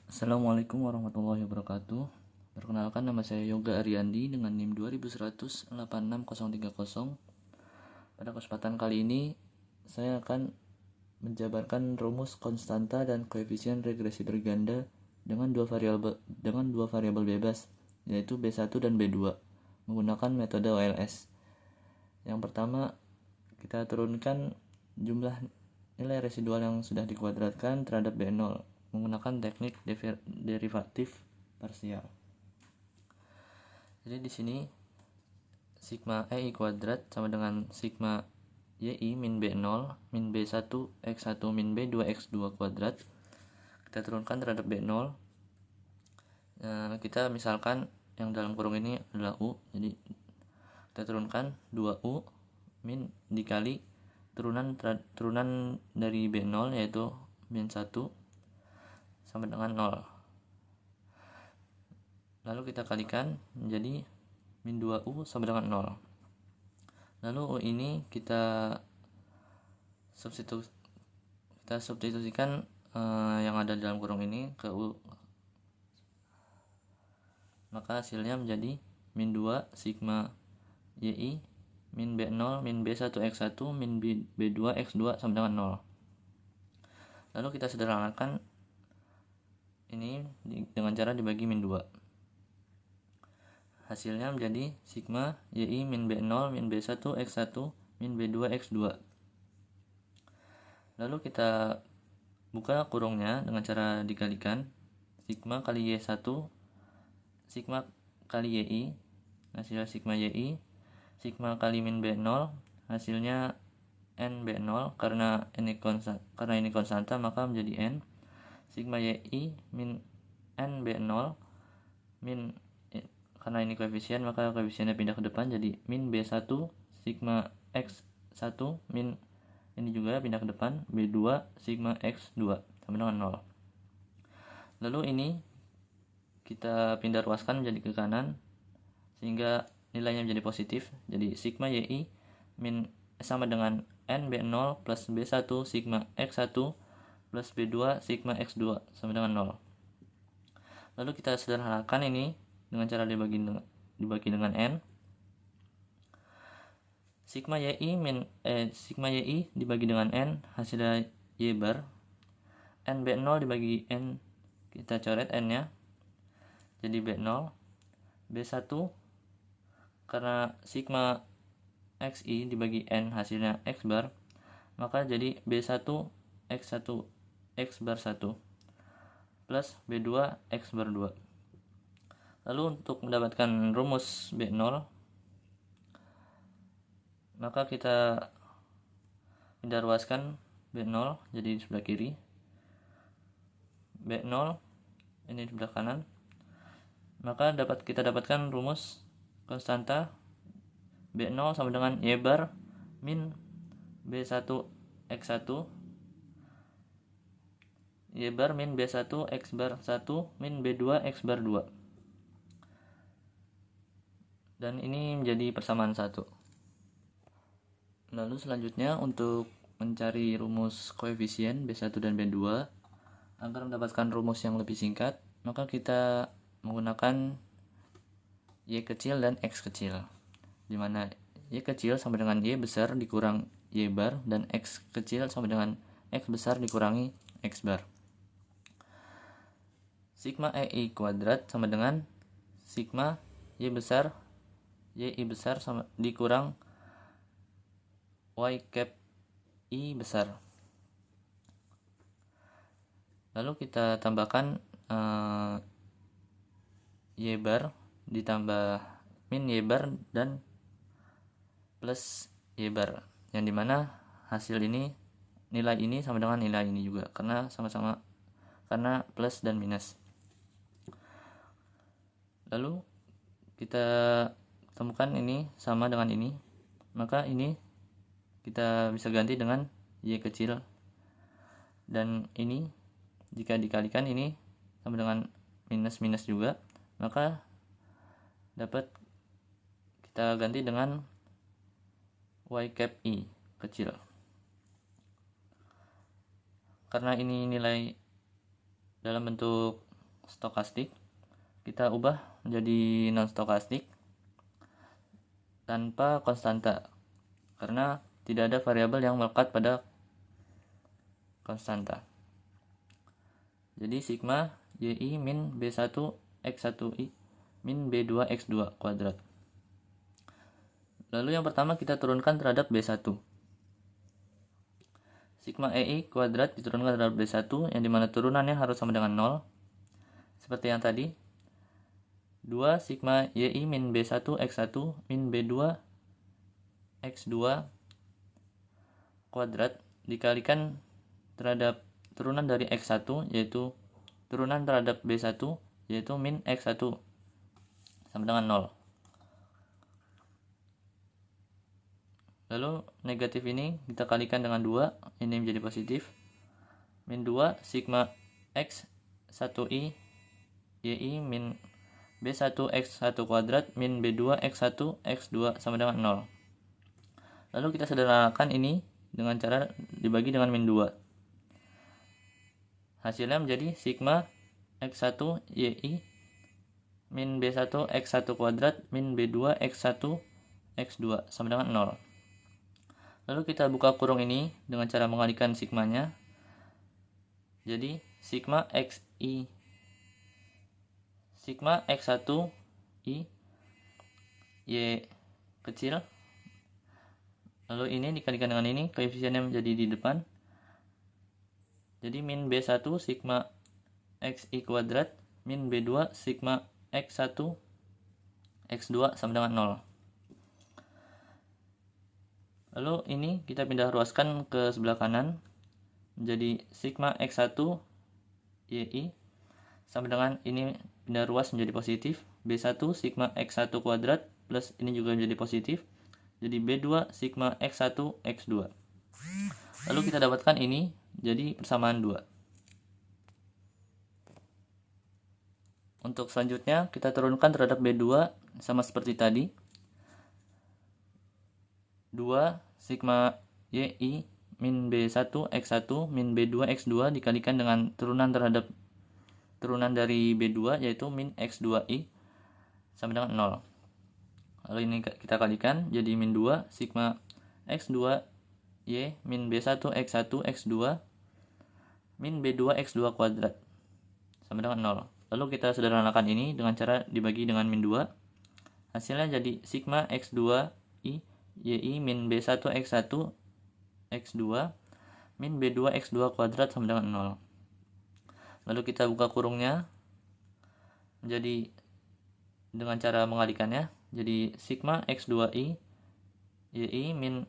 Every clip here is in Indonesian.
Assalamualaikum warahmatullahi wabarakatuh. Perkenalkan, nama saya Yoga Ariandi dengan NIM 211868030. Pada kesempatan kali ini saya akan menjabarkan rumus konstanta dan koefisien regresi berganda dengan dua variabel bebas, yaitu B1 dan B2 menggunakan metode OLS. Yang pertama, kita turunkan jumlah nilai residual yang sudah dikuadratkan terhadap B0 menggunakan teknik derivatif parsial. Jadi di sini sigma EI kuadrat sama dengan sigma YI min B0 min B1 X1 min B2 X2 kuadrat. Kita turunkan terhadap B0. Kita misalkan yang dalam kurung ini adalah U. Jadi kita turunkan 2U min dikali turunan dari B0 yaitu min 1 sama dengan 0. Lalu kita kalikan menjadi min 2U sama dengan 0. Lalu U ini kita substitusikan yang ada dalam kurung ini ke U. Maka hasilnya menjadi min 2 sigma YI min B0 min B1X1 min B2X2 sama dengan 0. Lalu kita sederhanakan ini dengan cara dibagi min 2. Hasilnya menjadi sigma YI min B0 min B1X1 min B2X2. Lalu kita buka kurungnya dengan cara dikalikan sigma kali Y1 sigma kali YI, hasil sigma YI, sigma kali min B0, hasilnya N B0 karena ini konstanta maka menjadi N, sigma YI min N B0 min karena ini koefisien maka koefisiennya pindah ke depan jadi min B1 sigma X1 min ini juga pindah ke depan B2 sigma X2 sama dengan 0. Lalu ini kita pindah ruaskan menjadi ke kanan sehingga nilainya menjadi positif. Jadi sigma YI min sama dengan N B0 plus B1 sigma X1 plus B2 sigma X2 sama dengan 0. Lalu kita sederhanakan ini dengan cara dibagi dengan N. Sigma YI dibagi dengan N, hasilnya Y bar. N B0 dibagi N, kita coret N nya jadi B0. B1 karena sigma XI dibagi N hasilnya X bar, maka jadi B1 X1 X bar 1 plus B2 X bar 2. Lalu untuk mendapatkan rumus B0 maka kita pindah ruaskan B0 jadi di sebelah kiri, B0 ini di sebelah kanan, maka kita dapatkan rumus konstanta B0 sama dengan Y bar min B1 X1 Y bar min B1 X bar 1 min B2 X bar 2. Dan ini menjadi persamaan 1. Lalu selanjutnya untuk mencari rumus koefisien B1 dan B2 agar mendapatkan rumus yang lebih singkat, maka kita menggunakan Y kecil dan X kecil, di mana Y kecil sama dengan Y besar dikurang Y bar dan X kecil sama dengan X besar dikurangi X bar. Sigma EI kuadrat sama dengan sigma YI besar sama dikurang Y cap I besar. Lalu kita tambahkan Y bar ditambah min Y bar dan plus Y bar, yang dimana hasil ini nilai ini sama dengan nilai ini juga karena plus dan minus. Lalu kita temukan ini sama dengan ini, maka ini kita bisa ganti dengan Y kecil, dan ini jika dikalikan ini sama dengan minus juga, maka dapat kita ganti dengan Y cap I kecil. Karena ini nilai dalam bentuk stokastik, kita ubah menjadi non stokastik tanpa konstanta, karena tidak ada variabel yang melekat pada konstanta. Jadi sigma yi min b1 x1i min b2 x2 kuadrat. Lalu yang pertama kita turunkan terhadap b1. Sigma ei kuadrat diturunkan terhadap b1, yang dimana turunannya harus sama dengan 0. Seperti yang tadi, 2 sigma yi min b1 x1 min b2 x2 kuadrat dikalikan terhadap turunan dari x1, yaitu turunan terhadap b1, yaitu min x1 sama dengan 0. Lalu negatif ini kita kalikan dengan 2, ini menjadi positif. Min 2 sigma x1i yi min b1 x1 kuadrat min b2 x1 x2 sama dengan 0. Lalu kita sederhanakan ini dengan cara dibagi dengan min 2. Hasilnya menjadi sigma x1 yi min b1 x1 kuadrat min b2 x1 x2 sama dengan 0. Lalu kita buka kurung ini dengan cara mengalihkan sigmanya. Jadi sigma x1 i y kecil. Lalu ini dikalikan dengan ini, koefisiennya menjadi di depan. Jadi min b1 sigma xi kuadrat min b2 sigma x1 x2 sama dengan 0. Lalu ini kita pindah ruaskan ke sebelah kanan menjadi sigma x1 yi sama dengan ini pindah ruas menjadi positif, b1 sigma x1 kuadrat plus ini juga menjadi positif, jadi b2 sigma x1 x2. Lalu kita dapatkan ini jadi persamaan 2. Untuk selanjutnya kita turunkan terhadap b2 sama seperti tadi. 2 sigma yi min b1 x1 min b2 x2 dikalikan dengan turunan dari b2 yaitu min x2i sama dengan 0. Lalu ini kita kalikan jadi min 2 sigma x2 y min b1 x1 x2 min b2 x2 kuadrat sama dengan 0. Lalu kita sederhanakan ini dengan cara dibagi dengan min 2. Hasilnya jadi sigma x2 i yi min b1 x1 x2 min b2 x2 kuadrat sama dengan 0. Lalu kita buka kurungnya menjadi dengan cara mengalihkannya. Jadi sigma x2i yi min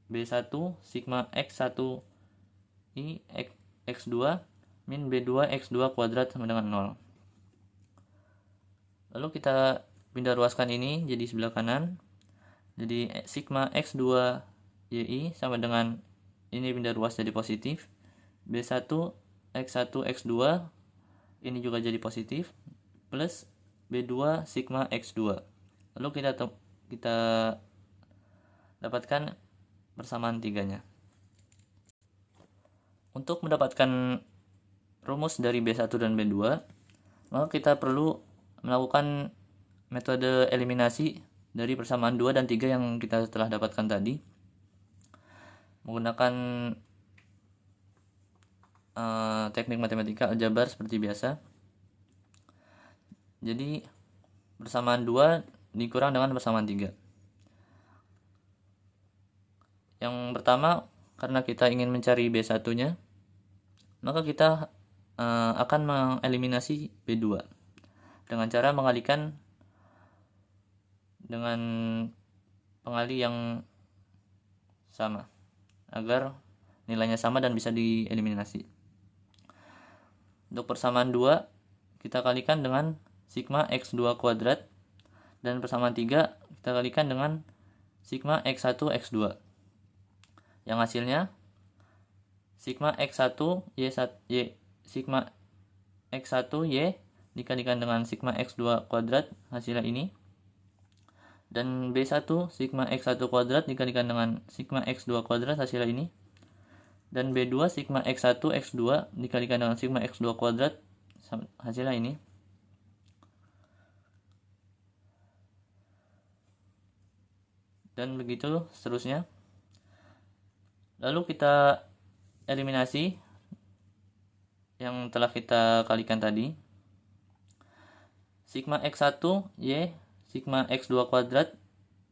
b1 sigma x1 i x2 min b2 x2 kuadrat sama dengan 0. Lalu kita pindah ruaskan ini jadi sebelah kanan. Jadi sigma x2 yi sama dengan ini pindah ruas jadi positif, b1 x1 x2 ini juga jadi positif plus b2 sigma x2. Lalu kita dapatkan persamaan tiganya. Untuk mendapatkan rumus dari b1 dan b2, maka kita perlu melakukan metode eliminasi dari persamaan 2 dan 3 yang kita telah dapatkan tadi menggunakan teknik matematika aljabar seperti biasa. Jadi persamaan 2 dikurang dengan persamaan 3. Yang pertama, karena kita ingin mencari B1-nya, maka kita akan mengeliminasi B2 dengan cara mengalihkan dengan pengalih yang sama agar nilainya sama dan bisa dieliminasi. Untuk persamaan 2 kita kalikan dengan sigma x2 kuadrat dan persamaan 3 kita kalikan dengan sigma x1 x2. Yang hasilnya sigma x1 y sigma x1 y dikalikan dengan sigma x2 kuadrat, hasilnya ini. Dan B1 sigma x1 kuadrat dikalikan dengan sigma x2 kuadrat, hasilnya ini. Dan B2 sigma x1 x2 dikalikan dengan sigma x2 kuadrat, hasilnya ini. Dan begitu seterusnya. Lalu kita eliminasi yang telah kita kalikan tadi. Sigma X1 Y sigma X2 kuadrat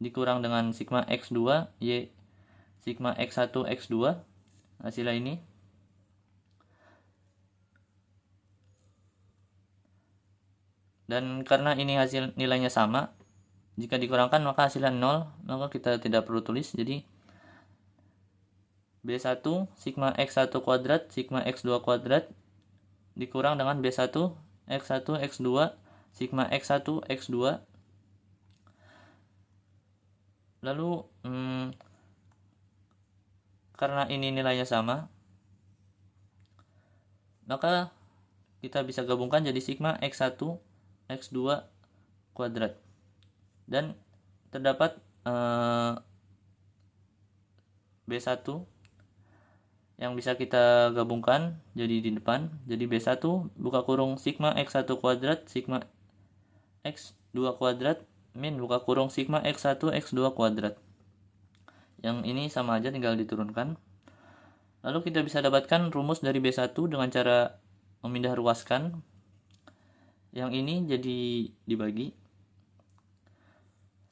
dikurang dengan sigma X2 Y sigma X1 X2, hasilnya ini. Dan karena ini hasil nilainya sama, jika dikurangkan maka hasilnya 0, maka kita tidak perlu tulis. Jadi B1 sigma X1 kuadrat sigma X2 kuadrat dikurang dengan B1 X1 X2 sigma X1 X2. Lalu karena ini nilainya sama, maka kita bisa gabungkan jadi sigma X1 X2 kuadrat. Dan terdapat B1 yang bisa kita gabungkan jadi di depan. Jadi B1 buka kurung sigma X1 kuadrat sigma X2 kuadrat min buka kurung sigma X1 X2 kuadrat. Yang ini sama aja, tinggal diturunkan. Lalu kita bisa dapatkan rumus dari B1 dengan cara memindah ruaskan. Yang ini jadi dibagi.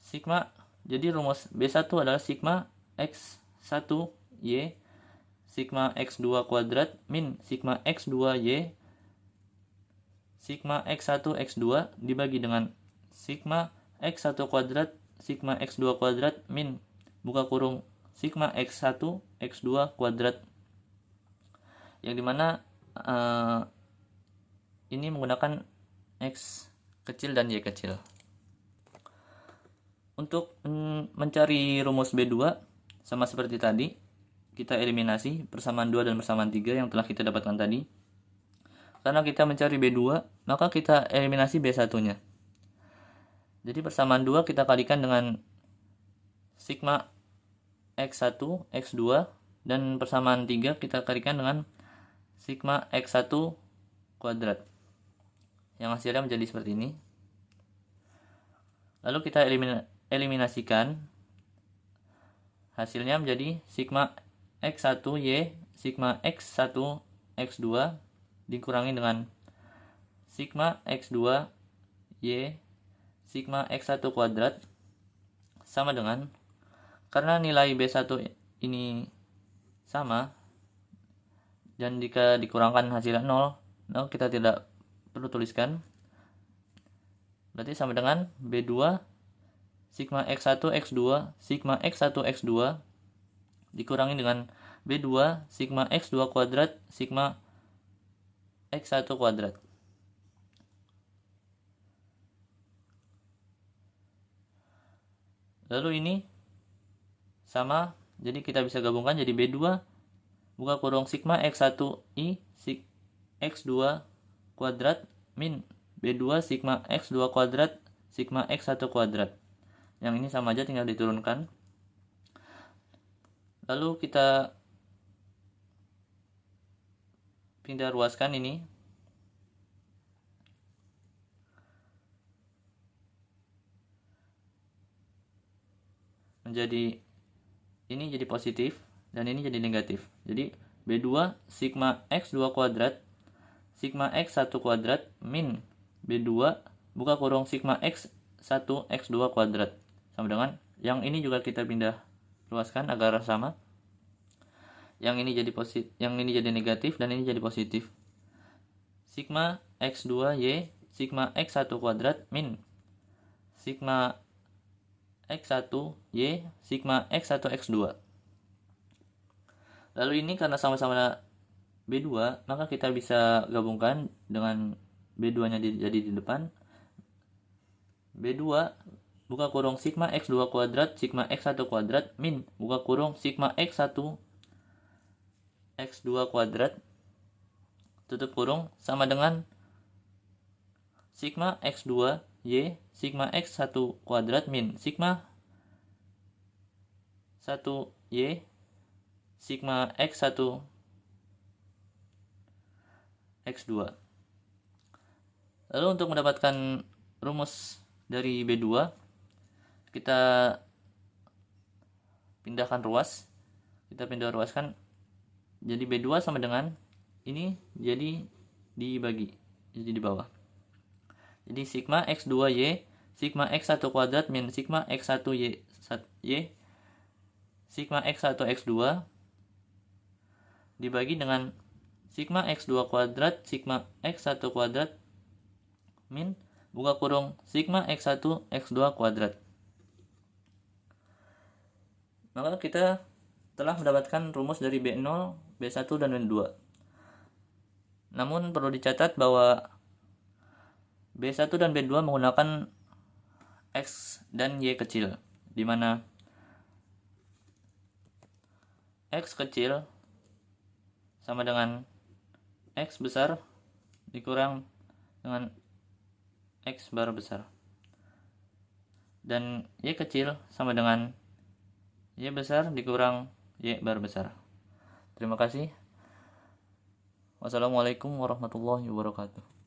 Sigma, jadi rumus B1 adalah sigma X1 Y sigma X2 kuadrat min sigma X2 Y sigma X1 X2 dibagi dengan sigma X1 kuadrat sigma X2 kuadrat min buka kurung sigma X1 X2 kuadrat, yang dimana ini menggunakan X kecil dan Y kecil. Untuk mencari rumus B2 sama seperti tadi, kita eliminasi persamaan 2 dan persamaan 3 yang telah kita dapatkan tadi. Karena kita mencari B2, maka kita eliminasi B1-nya. Jadi persamaan 2 kita kalikan dengan sigma X1 X2, dan persamaan 3 kita kalikan dengan sigma X1 kuadrat. Yang hasilnya menjadi seperti ini. Lalu kita eliminasikan, hasilnya menjadi sigma X1 Y sigma X1 X2 dikurangi dengan sigma X2 Y sigma X1 kuadrat sama dengan, karena nilai B1 ini sama dan jika dikurangkan hasilnya 0, maka kita tidak perlu tuliskan. Berarti sama dengan B2 sigma X1 X2 sigma X1 X2 dikurangi dengan B2 sigma X2 kuadrat sigma X1 kuadrat. Lalu ini sama, jadi kita bisa gabungkan jadi B2 buka kurung sigma X1 I X2 kuadrat min B2 sigma X2 kuadrat sigma X1 kuadrat. Yang ini sama aja, tinggal diturunkan. Lalu kita pindah ruaskan ini. Menjadi ini jadi positif dan ini jadi negatif. Jadi B2 sigma X2 kuadrat sigma X1 kuadrat min B2 buka kurung sigma X1 X2 kuadrat. Sama dengan yang ini juga kita pindah luaskan agar sama. Yang ini jadi positif, yang ini jadi negatif, dan ini jadi positif. Sigma X2 Y sigma X1 kuadrat min sigma X1 Y sigma X1 X2. Lalu ini karena sama-sama B2, maka kita bisa gabungkan dengan B2-nya jadi di depan. B2 buka kurung sigma X2 kuadrat sigma X1 kuadrat min buka kurung sigma X1 X2 kuadrat tutup kurung sama dengan sigma X2 Y sigma X1 kuadrat min sigma 1 Y sigma X1 X2. Lalu untuk mendapatkan rumus dari B2, kita pindahkan ruas. Kita pindah ruaskan. Jadi B2 sama dengan ini, jadi dibagi. Jadi di bawah. Jadi sigma X2Y, sigma X1 kuadrat min sigma X1Y, sigma X1 X2 dibagi dengan sigma X2 kuadrat, sigma X1 kuadrat min buka kurung sigma X1 X2 kuadrat. Maka kita telah mendapatkan rumus dari B0, B1 dan B2. Namun perlu dicatat bahwa B1 dan B2 menggunakan X dan Y kecil, di mana X kecil sama dengan X besar dikurang dengan X bar besar. Dan Y kecil sama dengan Y besar dikurang Y bar besar. Terima kasih. Wassalamualaikum warahmatullahi wabarakatuh.